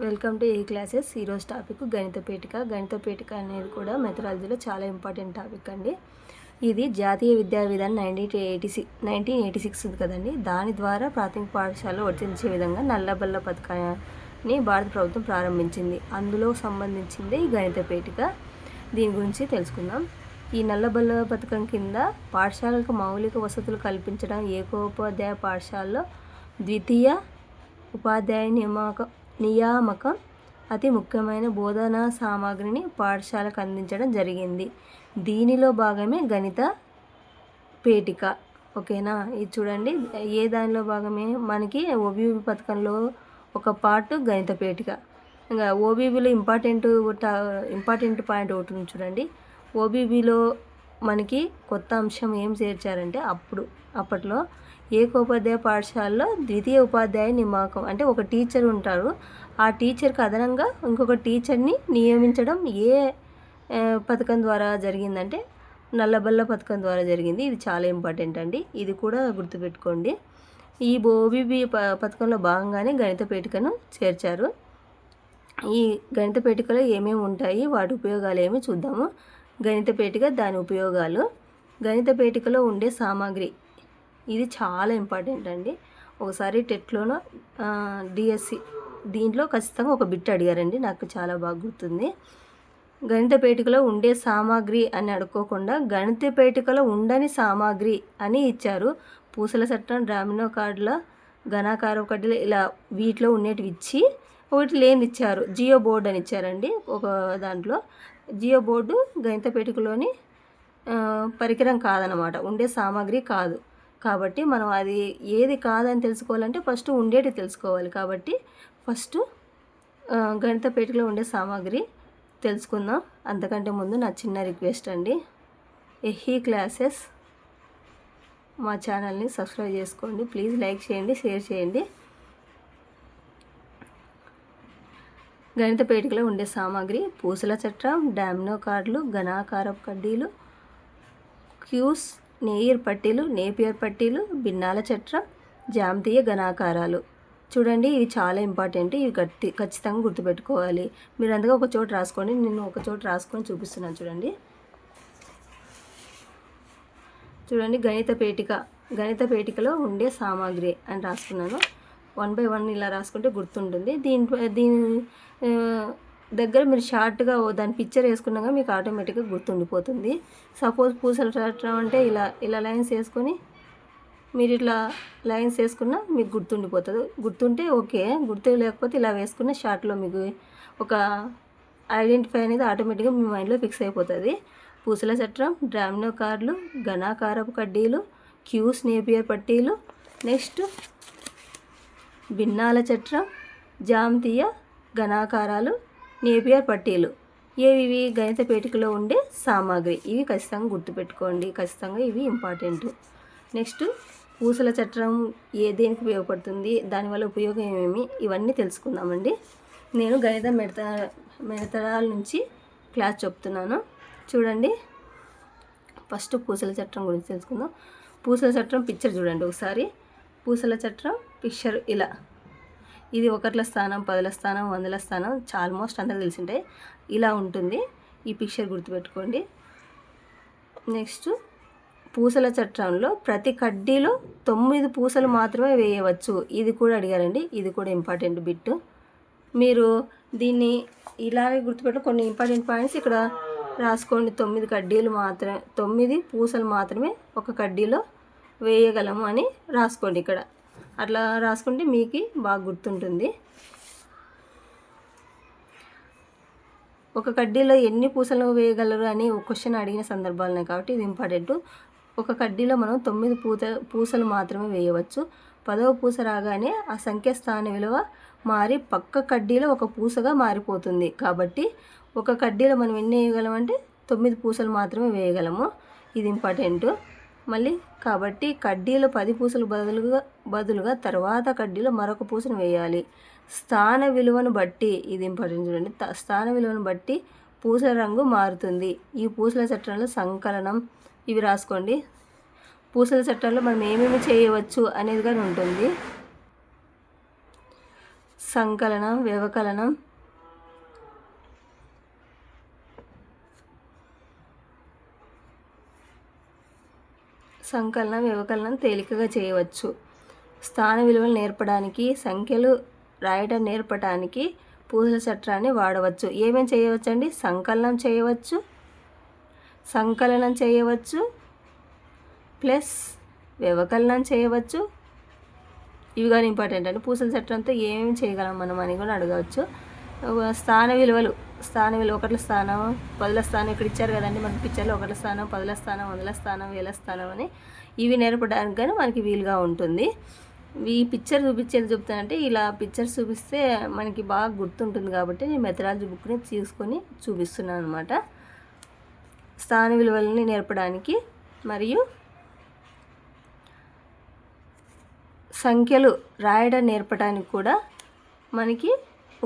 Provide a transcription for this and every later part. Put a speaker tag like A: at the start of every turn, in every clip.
A: Welcome to A classes. ఈరోజు topic గణిత పీఠిక. గణిత పీఠిక అనేది కూడా మెథడాలజీలో చాలా ఇంపార్టెంట్ టాపిక్ అండి. ఇది జాతీయ విద్యా విధానం 1986 ఉంది కదండి. దాని ద్వారా ప్రాథమిక పాఠశాలలో వర్తించే విధంగా నల్లబల్ల పథకాన్ని భారత ప్రభుత్వం ప్రారంభించింది. అందులో సంబంధించింది ఈ గణిత పీఠిక. దీని గురించి తెలుసుకుందాం. ఈ నల్లబల్ల పథకం కింద పాఠశాలకు మౌలిక వసతులు కల్పించడం, ఏకోపాధ్యాయ పాఠశాలలో ద్వితీయ ఉపాధ్యాయ నియామకం, అతి ముఖ్యమైన బోధనా సామాగ్రిని పాఠశాలకు అందించడం జరిగింది. దీనిలో భాగమే గణిత పీఠిక. ఓకేనా? ఇది చూడండి, ఏ దానిలో భాగమే మనకి ఓబీబీ పథకంలో ఒక పార్ట్ గణిత పీఠిక. ఇంకా ఓబీబీలో ఇంపార్టెంట్ పాయింట్ ఒకటి ఉంది చూడండి. ఓబీబీలో మనకి కొత్త అంశం ఏం చేర్చారంటే అప్పట్లో ఏకోపాధ్యాయ పాఠశాలలో ద్వితీయ ఉపాధ్యాయ నియామకం, అంటే ఒక టీచర్ ఉంటారు. ఆ టీచర్కి అదనంగా ఇంకొక టీచర్ని నియమించడం ఏ పథకం ద్వారా జరిగిందంటే నల్లబల్ల పథకం ద్వారా జరిగింది. ఇది చాలా ఇంపార్టెంట్ అండి, ఇది కూడా గుర్తుపెట్టుకోండి. ఈ ఓబీబీ పథకంలో భాగంగానే గణిత పీఠికను చేర్చారు. ఈ గణిత పీఠికలో ఏమేమి ఉంటాయి, వాటి ఉపయోగాలు ఏమి చూద్దాము. గణిత పీఠిక, దాని ఉపయోగాలు. గణిత పీఠికలో ఉండే సామాగ్రి, ఇది చాలా ఇంపార్టెంట్ అండి. ఒకసారి టెట్లోనో డిఎస్సి దీంట్లో ఖచ్చితంగా ఒక బిట్ అడిగారండి, నాకు చాలా బాగా గుర్తుంది. గణిత పీఠికలో ఉండే సామాగ్రి అని అడుక్కోకుండా గణిత పీఠికలో ఉండని సామాగ్రి అని ఇచ్చారు. పూసల చట్టం, డామినో కార్డుల, ఘనాకార కడ్డీలు, ఇలా వీటిలో ఉండేటివి ఇచ్చి ఒకటి లేని ఇచ్చారు. జియో బోర్డు అని ఇచ్చారండి. ఒక దాంట్లో జియో బోర్డు గణిత పీఠికలోని పరికరం కాదనమాట, ఉండే సామాగ్రి కాదు. కాబట్టి మనం అది ఏది కాదని తెలుసుకోవాలంటే ఫస్ట్ ఉండేటి తెలుసుకోవాలి. కాబట్టి ఫస్ట్ గణిత పీఠికలో ఉండే సామాగ్రి తెలుసుకుందాం. అంతకంటే ముందు నా చిన్న రిక్వెస్ట్ అండి, ఎహీ క్లాసెస్ మా ఛానల్ని సబ్స్క్రైబ్ చేసుకోండి ప్లీజ్. లైక్ చేయండి, షేర్ చేయండి. గణిత పీఠికలో ఉండే సామాగ్రి: పూసల చట్రం, డామినో కార్డులు, ఘనాకారపు కడ్డీలు, క్యూస్, నేపియర్ పట్టీలు, భిన్నాల చట్రం, జ్యామితీయ ఘనాకారాలు. చూడండి, ఇవి చాలా ఇంపార్టెంట్, ఇవి ఖచ్చితంగా గుర్తుపెట్టుకోవాలి. మీరు అందుకే ఒక చోట రాసుకోండి. నేను ఒక చోట రాసుకొని చూపిస్తున్నాను చూడండి. గణిత పీఠికలో ఉండే సామాగ్రి అని రాసుకున్నాను. 1 by 1 ఇలా రాసుకుంటే గుర్తుంటుంది. దీని దగ్గర మీరు షార్ట్గా దాని పిక్చర్ వేసుకున్నాక మీకు ఆటోమేటిక్గా గుర్తుండిపోతుంది. సపోజ్ పూసలు చట్టడం అంటే ఇలా లైన్స్ వేసుకొని మీరు ఇట్లా లైన్స్ వేసుకున్నా మీకు గుర్తుండిపోతుంది. గుర్తుంటే ఓకే, గుర్తు లేకపోతే ఇలా వేసుకున్న షార్ట్లో మీకు ఒక ఐడెంటిఫై అనేది ఆటోమేటిక్గా మీ మైండ్లో ఫిక్స్ అయిపోతుంది. పూసల చట్రం, డామినో కార్డులు, ఘనాకారపు కడ్డీలు, క్యూస్, నేపియర్ పట్టీలు, నెక్స్ట్ భిన్నాల చట్రం, జ్యామితీయ ఘనాకారాలు, నేపియర్ పట్టీలు. ఇవి గణిత పీఠికలో ఉండే సామాగ్రి. ఇవి ఖచ్చితంగా గుర్తుపెట్టుకోండి, ఖచ్చితంగా ఇవి ఇంపార్టెంట్. నెక్స్ట్ పూసల చట్రం దేనికి ఉపయోగపడుతుంది, దానివల్ల ఉపయోగం ఏమేమి, ఇవన్నీ తెలుసుకుందామండి. నేను గణిత మెథడాల నుంచి క్లాస్ చెప్తున్నాను చూడండి. ఫస్ట్ పూసల చట్రం గురించి తెలుసుకుందాం. పూసల చట్రం పిక్చర్ చూడండి ఒకసారి. పూసల చట్రం పిక్చర్ ఇలా, ఇది 1ల స్థానం, 10ల స్థానం, 100ల స్థానం, ఆల్మోస్ట్ అందరూ తెలిసింటే ఇలా ఉంటుంది. ఈ పిక్చర్ గుర్తుపెట్టుకోండి. నెక్స్ట్ పూసల చట్రంలో ప్రతి కడ్డీలో 9 పూసలు మాత్రమే వేయవచ్చు. ఇది కూడా అడిగారండి, ఇది కూడా ఇంపార్టెంట్ బిట్. మీరు దీన్ని ఇలాగే గుర్తుపెట్టు. కొన్ని ఇంపార్టెంట్ పాయింట్స్ ఇక్కడ రాసుకోండి. 9 పూసలు మాత్రమే ఒక కడ్డీలో వేయగలము అని రాసుకోండి. ఇక్కడ అట్లా రాసుకుంటే మీకు బాగా గుర్తుంటుంది. ఒక కడ్డీలో ఎన్ని పూసలు వేయగలరు అని ఒక క్వశ్చన్ అడిగిన సందర్భాలున్నాయి కాబట్టి ఇది ఇంపార్టెంట్. ఒక కడ్డీలో మనం 9 పూసలు మాత్రమే వేయవచ్చు. 10వ పూస రాగానే ఆ సంఖ్య స్థాన విలువ మారి పక్క కడ్డీలో ఒక పూసగా మారిపోతుంది. కాబట్టి ఒక కడ్డీలో మనం ఎన్ని వేయగలమంటే 9 పూసలు మాత్రమే వేయగలము. ఇది ఇంపార్టెంట్. మళ్ళీ కాబట్టి కడ్డీలో 10 పూసలు బదులుగా తర్వాత కడ్డీలో మరొక పూసను వేయాలి. స్థాన విలువను బట్టి, ఇది ఇంపార్టెంట్ చూడండి, స్థాన విలువను బట్టి పూసల రంగు మారుతుంది. ఈ పూసల చట్రంలో సంకలనం ఇవి రాసుకోండి. పూసల చట్రంలో మనం ఏమేమి చేయవచ్చు అనేది కానీ ఉంటుంది. సంకలనం, వ్యవకలనం, వ్యవకలనం తేలికగా చేయవచ్చు. స్థాన విలువలు నేర్పడానికి, సంఖ్యలు రాయడం నేర్పడానికి పూసల చట్రాన్ని వాడవచ్చు. ఏమేమి చేయవచ్చండి? సంకలనం చేయవచ్చు, ప్లస్ వ్యవకలనం చేయవచ్చు. ఇవి కానీ ఇంపార్టెంట్ అండి. పూసల చట్రంతో ఏమేమి చేయగలం మనం అని కూడా అడగవచ్చు. స్థాన విలువలు ఒకట్ల స్థానం, పదుల స్థానం ఇక్కడ ఇచ్చారు కదండి మనకి పిక్చర్లో. ఒకట్ల స్థానం, పదుల స్థానం, వందల స్థానం, వేల స్థానం అని ఇవి నేర్పడానికి కానీ మనకి వీలుగా ఉంటుంది. ఈ పిక్చర్ చెప్తానంటే ఇలా పిక్చర్స్ చూపిస్తే మనకి బాగా గుర్తుంటుంది కాబట్టి నేను మెథడాలజీ బుక్ని తీసుకొని చూపిస్తున్నాను అనమాట. స్థాన విలువలని నేర్పడానికి మరియు సంఖ్యలు రాయడం నేర్పడానికి కూడా మనకి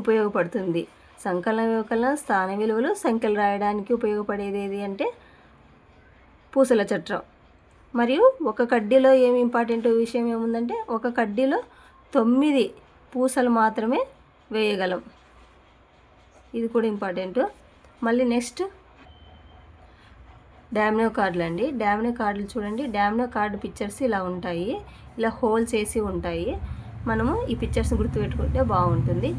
A: ఉపయోగపడుతుంది. సంకలన, వ్యవకలనం, స్థాన విలువలు, సంఖ్యలు రాయడానికి ఉపయోగపడేది ఏది అంటే పూసల చట్రం. మరియు ఒక కడ్డీలో ఏమి ఇంపార్టెంట్ విషయం ఏముందంటే ఒక కడ్డీలో 9 పూసలు మాత్రమే వేయగలం. ఇది కూడా ఇంపార్టెంట్. మళ్ళీ నెక్స్ట్ డామినో కార్డులు అండి. డామినో కార్డులు చూడండి. డామినో కార్డు పిక్చర్స్ ఇలా ఉంటాయి. ఇలా హోల్స్ వేసి ఉంటాయి. మనము ఈ పిక్చర్స్ని గుర్తుపెట్టుకుంటే బాగుంటుంది.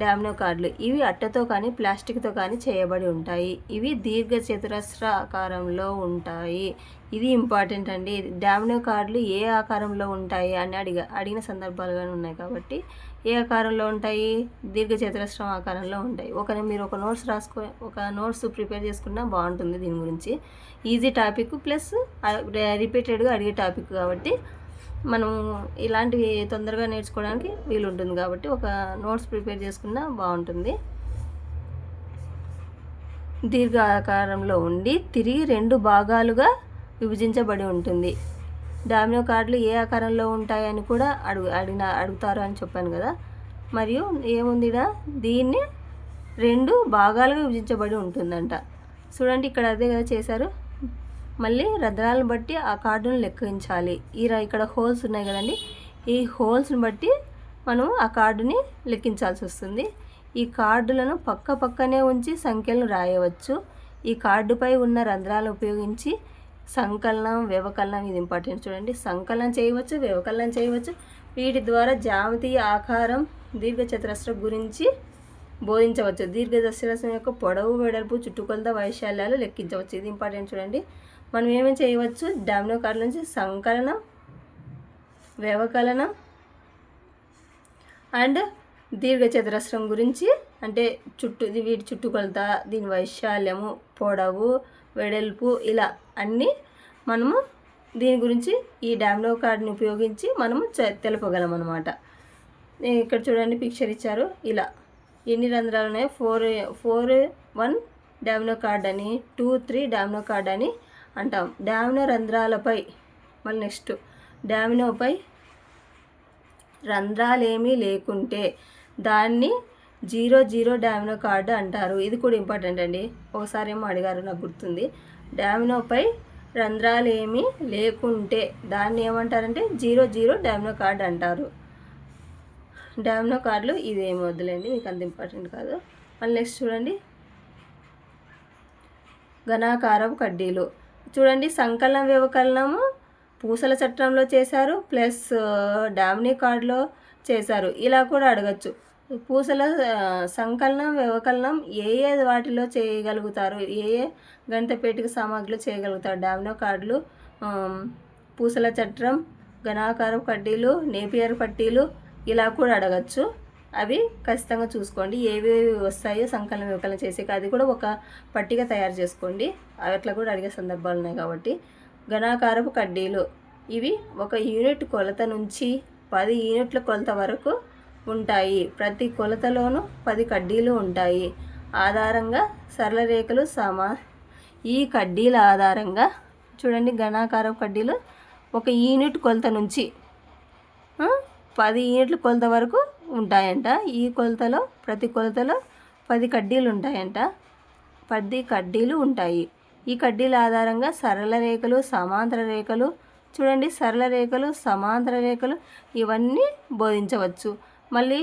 A: డామినో కార్డులు ఇవి అట్టతో కానీ ప్లాస్టిక్తో కానీ చేయబడి ఉంటాయి. ఇవి దీర్ఘ చతురస్ర ఆకారంలో ఉంటాయి. ఇది ఇంపార్టెంట్ అండి. డామినో కార్డులు ఏ ఆకారంలో ఉంటాయి అని అడిగిన సందర్భాలు కానీ ఉన్నాయి కాబట్టి ఏ ఆకారంలో ఉంటాయి? దీర్ఘ చతురస్రం ఆకారంలో ఉంటాయి. మీరు ఒక నోట్స్ ప్రిపేర్ చేసుకున్నా బాగుంటుంది. దీని గురించి ఈజీ టాపిక్ ప్లస్ రిపీటెడ్గా అడిగే టాపిక్ కాబట్టి మనం ఇలాంటివి తొందరగా నేర్చుకోవడానికి వీలుంటుంది కాబట్టి ఒక నోట్స్ ప్రిపేర్ చేసుకున్నా బాగుంటుంది. దీర్ఘ ఆకారంలో ఉండి తిరిగి 2 భాగాలుగా విభజించబడి ఉంటుంది. డామినో కార్డులు ఏ ఆకారంలో ఉంటాయని కూడా అడుగుతారు అని చెప్పాను కదా. మరియు ఏముంది దీన్ని 2 భాగాలుగా విభజించబడి ఉంటుందంట. చూడండి ఇక్కడ అదే కదా చేశారు. మళ్ళీ రంధ్రాలను బట్టి ఆ కార్డును లెక్కించాలి. ఇక్కడ హోల్స్ ఉన్నాయి కదండి. ఈ హోల్స్ని బట్టి మనం ఆ కార్డుని లెక్కించాల్సి వస్తుంది. ఈ కార్డులను పక్కనే ఉంచి సంఖ్యలను రాయవచ్చు. ఈ కార్డుపై ఉన్న రంధ్రాలను ఉపయోగించి సంకలనం, వ్యవకలనం ఇది ఇంపార్టెంట్ చూడండి. సంకలనం చేయవచ్చు, వ్యవకలనం చేయవచ్చు. వీటి ద్వారా జ్యామితీయ ఆకారం, దీర్ఘచతురస్రం గురించి బోధించవచ్చు. దీర్ఘచతురస్రం యొక్క పొడవు, వెడల్పు, చుట్టుకొలత, వైశాల్యాలు లెక్కించవచ్చు. ఇది ఇంపార్టెంట్ చూడండి. మనం ఏమేమి చేయవచ్చు? డామినో కార్డుల నుంచి సంకలనం, వ్యవకలనం అండ్ దీర్ఘచతురస్రం గురించి అంటే వీటి చుట్టుకొలత, దీని వైశాల్యము, పొడవు, వెడల్పు ఇలా అన్నీ మనము దీని గురించి ఈ డామినో కార్డుని ఉపయోగించి మనము తెలుపగలం అన్నమాట. ఇక్కడ చూడండి పిక్చర్ ఇచ్చారు. ఇలా ఎన్ని రంధ్రాలు ఉన్నాయో 4 డామినో కార్డ్ అని, 2 3 డామినో కార్డ్ అని అంటాం. డామినో రంధ్రాలపై మళ్ళీ నెక్స్ట్ డామినోపై రంధ్రాలేమీ లేకుంటే దాన్ని 0 డామినో కార్డు అంటారు. ఇది కూడా ఇంపార్టెంట్ అండి. ఒకసారి ఏమో అడిగారు, నాకు గుర్తుంది. డామినోపై రంధ్రాలు ఏమీ లేకుంటే దాన్ని ఏమంటారంటే 0 డామినో కార్డు అంటారు. డామినో కార్డులు ఇదేమి వద్దులేండి, మీకు అంత ఇంపార్టెంట్ కాదు. మళ్ళీ నెక్స్ట్ చూడండి ఘనాకారపు కడ్డీలు. చూడండి సంకలనం, వ్యవకలనము పూసల చట్రంలో చేశారు, ప్లస్ డామినో కార్డులో చేశారు. ఇలా కూడా అడగచ్చు. పూసల సంకలనం, వ్యవకలనం ఏ వాటిలో చేయగలుగుతారు, ఏ గణిత పేటిక సామాగ్రిలో చేయగలుగుతారు? డామినో కార్డులు, పూసల చట్రం, ఘనాకారపు కడ్డీలు, నేపియర్ పట్టీలు ఇలా కూడా అడగచ్చు. అవి ఖచ్చితంగా చూసుకోండి ఏవేవి వస్తాయో సంకలనం, వ్యవకలనం చేసేకి. అది కూడా ఒక పట్టిక తయారు చేసుకోండి. అట్లా కూడా అడిగే సందర్భాలు ఉన్నాయి కాబట్టి. ఘనాకారపు కడ్డీలు ఇవి 1 యూనిట్ కొలత నుంచి 10 యూనిట్ల కొలత వరకు ఉంటాయి. ప్రతి కొలతలోనూ 10 కడ్డీలు ఉంటాయి. ఆధారంగా సరళ రేఖలు ఈ కడ్డీల ఆధారంగా చూడండి ఘనాకారపు కడ్డీలు 1 యూనిట్ కొలత నుంచి 10 యూనిట్ల కొలత వరకు ఉంటాయంట. ఈ కొలతలో ప్రతి కొలతలో 10 కడ్డీలు ఉంటాయంట. 10 కడ్డీలు ఉంటాయి. ఈ కడ్డీల ఆధారంగా సరళ రేఖలు, సమాంతర రేఖలు చూడండి సరళ రేఖలు, సమాంతర రేఖలు ఇవన్నీ బోధించవచ్చు. మళ్ళీ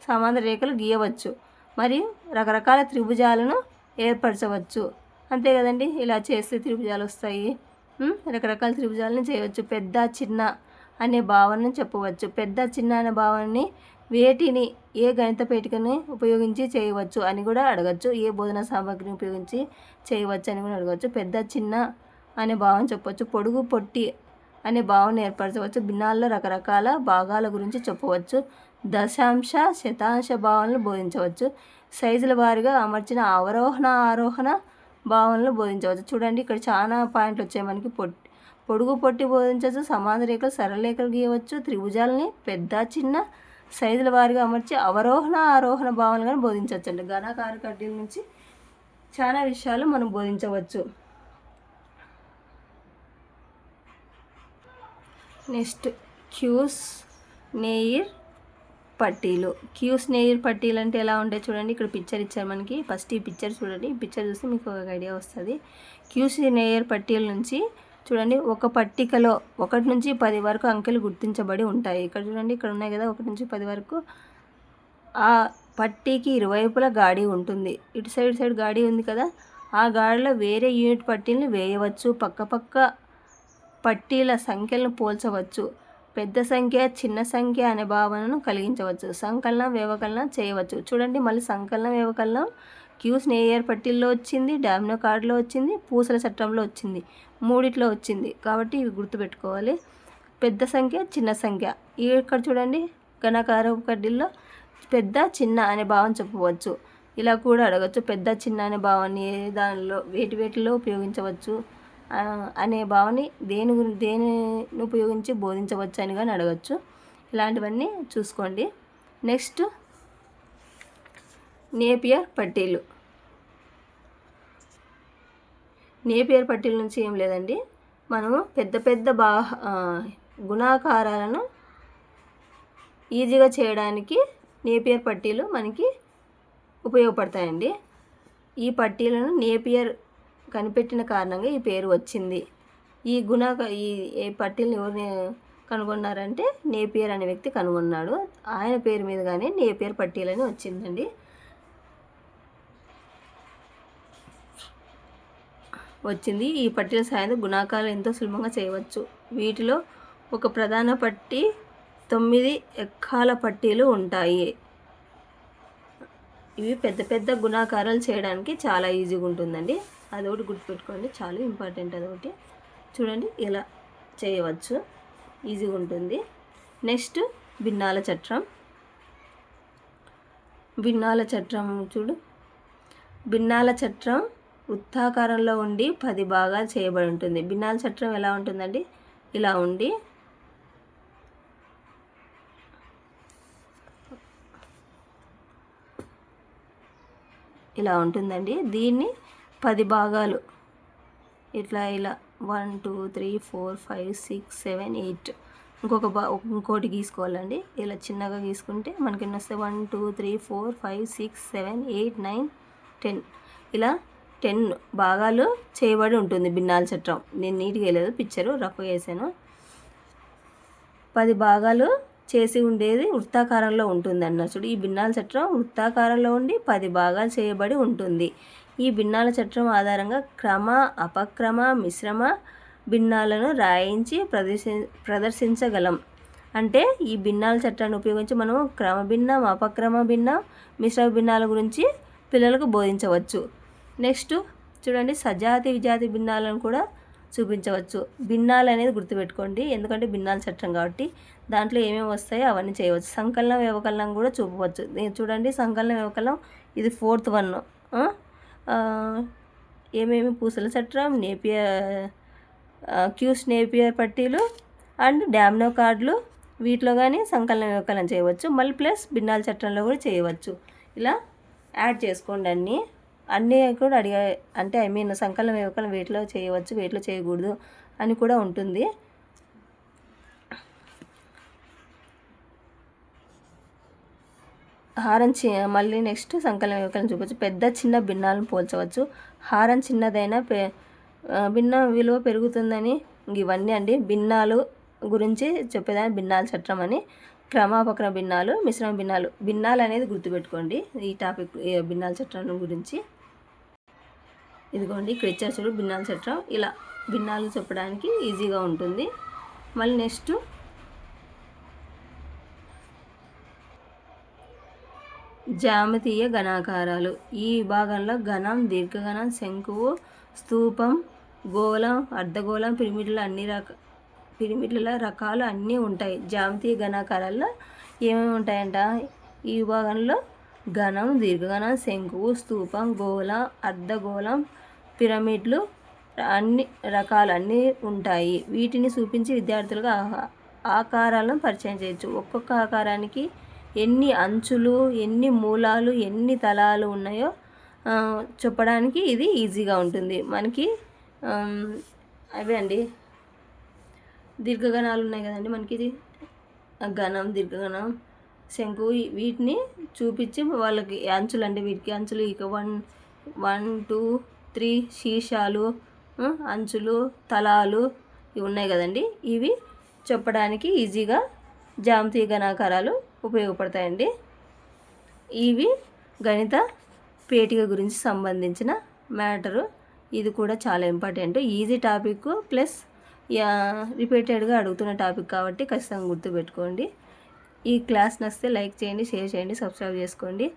A: సమాంతర రేఖలు గీయవచ్చు మరియు రకరకాల త్రిభుజాలను ఏర్పరచవచ్చు. అంతే కదండి, ఇలా చేస్తే త్రిభుజాలు వస్తాయి. రకరకాల త్రిభుజాలను చేయవచ్చు. పెద్ద చిన్న అనే భావనను చెప్పవచ్చు. పెద్ద చిన్న అనే భావనని వేటిని ఏ గణిత పేటికని ఉపయోగించి చేయవచ్చు అని కూడా అడగచ్చు. ఏ బోధనా సామగ్రిని ఉపయోగించి చేయవచ్చు అని కూడా అడగచ్చు. పెద్ద చిన్న అనే భావన చెప్పవచ్చు. పొడుగు పొట్టి అనే భావన ఏర్పరచవచ్చు. భిన్నాల్లో రకరకాల భాగాల గురించి చెప్పవచ్చు. దశాంశ శతాంశ భావనలు బోధించవచ్చు. సైజుల వారీగా అమర్చిన అవరోహణ ఆరోహణ భావనలు బోధించవచ్చు. చూడండి, ఇక్కడ చాలా పాయింట్లు వచ్చాయి మనకి. పొడుగు పొట్టి బోధించవచ్చు. సమాన రేఖలు సరళ రేఖలు గీయవచ్చు. త్రిభుజాలని పెద్ద చిన్న సైజుల వారీగా అమర్చి అవరోహణ ఆరోహణ భావనలు కానీ బోధించవచ్చు అండి. ఘనాకార కడ్డీల నుంచి చాలా విషయాలు మనం బోధించవచ్చు. నెక్స్ట్ క్యూస్ నెయిర్ పట్టీలు. క్యూస్ నెయిర్ పట్టీలు అంటే ఎలా ఉంటాయి చూడండి. ఇక్కడ పిక్చర్ ఇచ్చారు మనకి. ఫస్ట్ ఈ పిక్చర్ చూడండి. ఈ పిక్చర్ చూస్తే మీకు ఒక ఐడియా వస్తుంది. క్యూస్ నెయిర్ పట్టీల నుంచి చూడండి, ఒక పట్టికలో 1 నుంచి 10 వరకు అంకెలు గుర్తించబడి ఉంటాయి. ఇక్కడ చూడండి, ఇక్కడ ఉన్నాయి కదా 1 నుంచి 10 వరకు. ఆ పట్టీకి ఇరువైపులా గాడి ఉంటుంది. ఇటు సైడ్ గాడి ఉంది కదా, ఆ గాడిలో వేరే యూనిట్ పట్టీలను వేయవచ్చు. పక్క పట్టీల సంఖ్యలను పోల్చవచ్చు. పెద్ద సంఖ్య చిన్న సంఖ్య అనే భావనను కలిగించవచ్చు. సంకలనం వ్యవకలనం చేయవచ్చు. చూడండి, మళ్ళీ సంకలనం వ్యవకలనం క్యూస్ నెయిర్ పట్టీల్లో వచ్చింది, డామినో కార్డులో వచ్చింది, పూసల చట్రంలో వచ్చింది, మూడిట్లో వచ్చింది. కాబట్టి ఇవి గుర్తుపెట్టుకోవాలి. పెద్ద సంఖ్య చిన్న సంఖ్య. ఇక్కడ చూడండి, ఘనాకార కడ్డీల్లో పెద్ద చిన్న అనే భావన చెప్పవచ్చు. ఇలా కూడా అడగచ్చు. పెద్ద చిన్న అనే భావాన్ని దానిలో వేటిలో ఉపయోగించవచ్చు అనే భావని దేనిని ఉపయోగించి బోధించవచ్చు అని కానీ అడగచ్చు. ఇలాంటివన్నీ చూసుకోండి. నెక్స్ట్ నేపియర్ పట్టీలు. నేపియర్ పట్టీల నుంచి ఏం లేదండి, మనము పెద్ద గుణాకారాలను ఈజీగా చేయడానికి నేపియర్ పట్టీలు మనకి ఉపయోగపడతాయండి. ఈ పట్టీలను నేపియర్ కనిపెట్టిన కారణంగా ఈ పేరు వచ్చింది. ఈ పట్టీలను ఎవరు కనుగొన్నారంటే నేపియర్ అనే వ్యక్తి కనుగొన్నాడు. ఆయన పేరు మీదుగానే నేపియర్ పట్టీలని వచ్చిందండి. ఈ పట్టీల సాయంతో గుణాకారాలు ఎంతో సులభంగా చేయవచ్చు. వీటిలో ఒక ప్రధాన పట్టీ 9 ఎక్కాల పట్టీలు ఉంటాయి. ఇవి పెద్ద గుణాకారాలు చేయడానికి చాలా ఈజీగా ఉంటుందండి. అదొకటి గుర్తుపెట్టుకోండి, చాలా ఇంపార్టెంట్. అదొకటి చూడండి, ఇలా చేయవచ్చు, ఈజీగా ఉంటుంది. నెక్స్ట్ భిన్నాల చట్రం. భిన్నాల చట్రం వృత్తాకారంలో ఉండి 10 భాగాలు చేయబడి ఉంటుంది. భిన్నాల చట్రం ఎలా ఉంటుందండి, ఇలా ఉండి ఇలా ఉంటుందండి. దీన్ని 10 భాగాలు ఇలా 1 2 3 4 5 6 7 8 ఇంకోటి గీసుకోవాలండి. ఇలా చిన్నగా గీసుకుంటే మనకి ఎన్ని వస్తాయి, 1 2 3 4 5 6 7 8 9 10 ఇలా 10 భాగాలు చేయబడి ఉంటుంది భిన్నాల చట్రం. నేను నీట్గా వేయలేదు, పిక్చరు రఫ్గా వేసాను. 10 భాగాలు చేసి ఉండేది వృత్తాకారంలో ఉంటుంది అన్నారు. చూడు, ఈ భిన్నాల చట్రం వృత్తాకారంలో ఉండి 10 భాగాలు చేయబడి ఉంటుంది. ఈ భిన్నాల చట్రం ఆధారంగా క్రమ అపక్రమ మిశ్రమ భిన్నాలను రాయించి ప్రదర్శించగలం. అంటే ఈ భిన్నాల చట్టాన్ని ఉపయోగించి మనం క్రమ భిన్నం, అపక్రమ భిన్నం, మిశ్రమ భిన్నాల గురించి పిల్లలకు బోధించవచ్చు. నెక్స్ట్ చూడండి, సజాతి విజాతి భిన్నాలను కూడా చూపించవచ్చు. భిన్నాలు అనేది గుర్తుపెట్టుకోండి, ఎందుకంటే భిన్నాల చట్టం కాబట్టి దాంట్లో ఏమేమి వస్తాయో అవన్నీ చేయవచ్చు. సంకలన వ్యవకలనం కూడా చూపవచ్చు. చూడండి, సంకలన వ్యవకలనం ఇది 4th వన్. ఏమేమి పూసల చట్రం, క్యూస్ నేపియర్ పట్టీలు అండ్ డామినో కార్డులు, వీటిలో కానీ సంకలన వ్యవకలనం చేయవచ్చు. మళ్ళీ ప్లస్ భిన్నాల చట్రంలో కూడా చేయవచ్చు. ఇలా యాడ్ చేసుకోండి అన్నీ కూడా అడిగా, అంటే సంకలన వ్యవకలనం వేటిలో చేయవచ్చు, వేటిలో చేయకూడదు అని కూడా ఉంటుంది. హారం మళ్ళీ నెక్స్ట్ సంకలన వ్యవకలనం చూపవచ్చు. పెద్ద చిన్న భిన్నాలను పోల్చవచ్చు. హారం చిన్నదైన భిన్న విలువ పెరుగుతుందని ఇవన్నీ అండి భిన్నాలు గురించి చెప్పేదాన్ని భిన్నాల చట్రం అని. క్రమాపకన భిన్నాలు, మిశ్రమ భిన్నాలు. భిన్నాలు అనేది గుర్తుపెట్టుకోండి ఈ టాపిక్ భిన్నాల చట్టం గురించి. ఇదిగోండి ఇక్కడ ఇచ్చారు చూడు భిన్నాల చట్టం. ఇలా భిన్నాలు చెప్పడానికి ఈజీగా ఉంటుంది. మళ్ళీ నెక్స్ట్ జ్యామితీయ ఘనాకారాలు. ఈ విభాగంలో ఘనం, దీర్ఘఘనం, శంకువు, స్తూపం, గోళం, అర్ధగోళం, పిరమిడ్ల రకాలు అన్నీ ఉంటాయి. జ్యామితీయ ఘనాకారాల్లో ఏమేమి ఉంటాయంట? ఈ విభాగంలో ఘనం, దీర్ఘఘనం, శంకువు, స్తూపం, గోళం, అర్ధగోళం, పిరమిడ్లు అన్ని రకాలు అన్నీ ఉంటాయి. వీటిని చూపించి విద్యార్థులుగా ఆకారాలను పరిచయం చేయొచ్చు. ఒక్కొక్క ఆకారానికి ఎన్ని అంచులు, ఎన్ని మూలాలు, ఎన్ని తలాలు ఉన్నాయో చెప్పడానికి ఇది ఈజీగా ఉంటుంది మనకి. అవే అండి దీర్ఘఘనాలు ఉన్నాయి కదండి మనకి. ఇది ఘనం, దీర్ఘఘనం, శంకు వీటిని చూపించి వాళ్ళకి అంచులు అండి. వీటికి అంచులు ఇక 1, 2, 3 శీర్షాలు, అంచులు, తలాలు ఇవి ఉన్నాయి కదండి. ఇవి చెప్పడానికి ఈజీగా జ్యామితీయ ఘనాకారాలు ఉపయోగపడతాయండి. ఇవి గణిత పేటిక గురించి సంబంధించిన మ్యాటరు. ఇది కూడా చాలా ఇంపార్టెంట్, ఈజీ టాపిక్ ప్లస్ రిపీటెడ్గా అడుగుతున్న టాపిక్ కాబట్టి ఖచ్చితంగా గుర్తుపెట్టుకోండి. ఈ క్లాస్ నచ్చితే లైక్ చేయండి, షేర్ చేయండి, సబ్స్క్రైబ్ చేసుకోండి.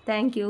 A: Thank you.